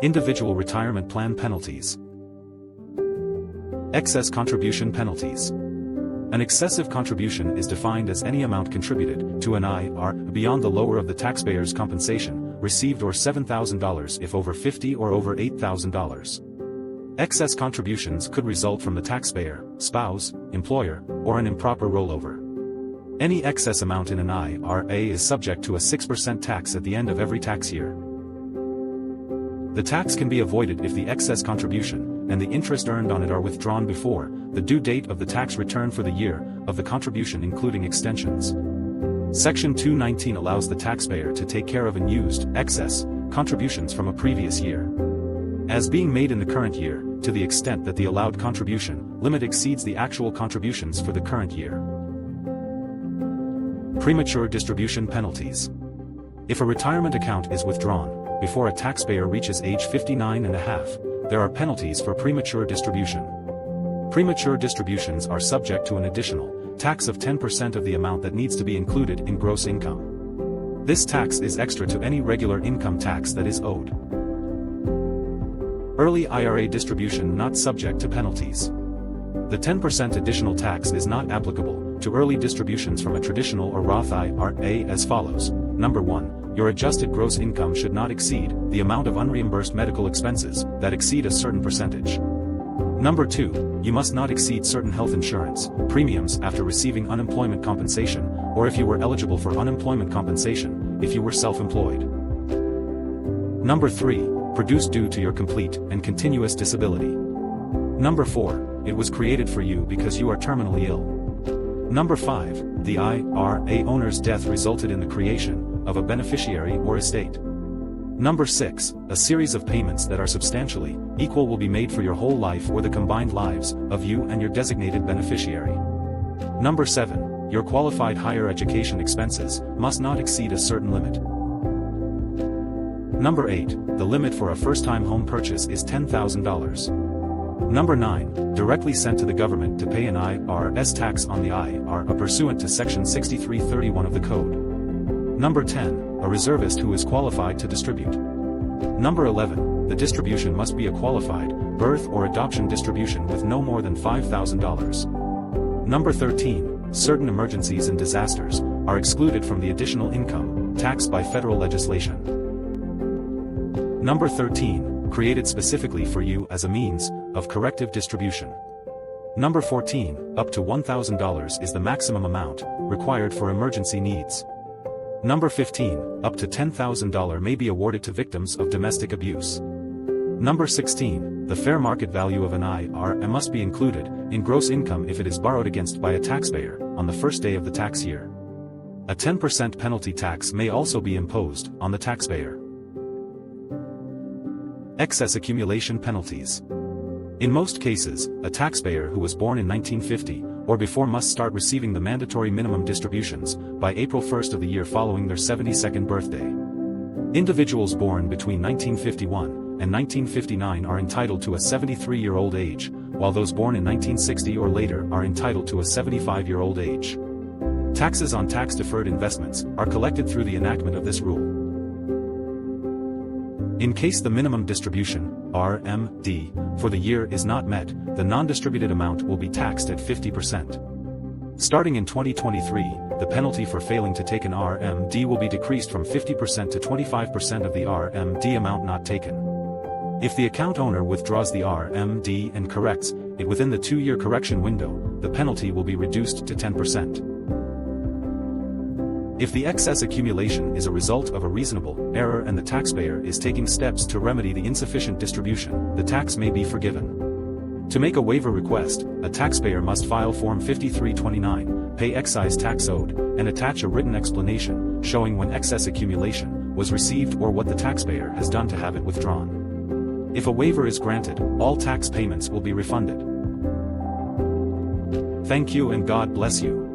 Individual retirement plan penalties. Excess contribution penalties. An excessive contribution is defined as any amount contributed to an IRA beyond the lower of the taxpayer's compensation received or $7,000 if over $50,000 or over $8,000. Excess contributions could result from the taxpayer, spouse, employer, or an improper rollover. Any excess amount in an IRA is subject to a 6% tax at the end of every tax year. The tax can be avoided if the excess contribution and the interest earned on it are withdrawn before the due date of the tax return for the year of the contribution, including extensions. Section 219 allows the taxpayer to take care of unused, excess, contributions from a previous year as being made in the current year, to the extent that the allowed contribution limit exceeds the actual contributions for the current year. Premature distribution penalties. If a retirement account is withdrawn before a taxpayer reaches age 59 and a half, there are penalties for premature distribution. Premature distributions are subject to an additional tax of 10% of the amount that needs to be included in gross income. This tax is extra to any regular income tax that is owed. Early IRA distribution not subject to penalties. The 10% additional tax is not applicable to early distributions from a traditional or Roth IRA as follows. Number 1. Your adjusted gross income should not exceed the amount of unreimbursed medical expenses that exceed a certain percentage. Number 2. You must not exceed certain health insurance premiums after receiving unemployment compensation, or if you were eligible for unemployment compensation if you were self-employed. Number 3. Produce due to your complete and continuous disability. Number 4. It was created for you because you are terminally ill. Number 5. The IRA owner's death resulted in the creation of a beneficiary or estate. Number 6. A series of payments that are substantially equal will be made for your whole life or the combined lives of you and your designated beneficiary. Number 7. Your qualified higher education expenses must not exceed a certain limit. Number 8. The limit for a first-time home purchase is $10,000. Number 9. Directly sent to the government to pay an IRS tax on the IRA pursuant to Section 6331 of the Code. Number 10. A reservist who is qualified to distribute. Number 11. The distribution must be a qualified birth or adoption distribution with no more than $5,000. Number 13. Certain emergencies and disasters are excluded from the additional income tax by federal legislation. Number 13. Created specifically for you as a means of corrective distribution. Number 14. Up to $1,000 is the maximum amount required for emergency needs. Number 15. Up to $10,000 may be awarded to victims of domestic abuse. Number 16. The fair market value of an IRA must be included in gross income if it is borrowed against by a taxpayer on the first day of the tax year. A 10% penalty tax may also be imposed on the taxpayer. Excess accumulation penalties. In most cases, a taxpayer who was born in 1950 or before must start receiving the mandatory minimum distributions by April 1st of the year following their 72nd birthday. Individuals born between 1951 and 1959 are entitled to a 73-year-old age, while those born in 1960 or later are entitled to a 75-year-old age. Taxes on tax-deferred investments are collected through the enactment of this rule. In case the minimum distribution, RMD, for the year is not met, the non-distributed amount will be taxed at 50%. Starting in 2023, the penalty for failing to take an RMD will be decreased from 50% to 25% of the RMD amount not taken. If the account owner withdraws the RMD and corrects it within the 2-year correction window, the penalty will be reduced to 10%. If the excess accumulation is a result of a reasonable error and the taxpayer is taking steps to remedy the insufficient distribution, the tax may be forgiven. To make a waiver request, a taxpayer must file Form 5329, pay excise tax owed, and attach a written explanation showing when excess accumulation was received or what the taxpayer has done to have it withdrawn. If a waiver is granted, all tax payments will be refunded. Thank you and God bless you.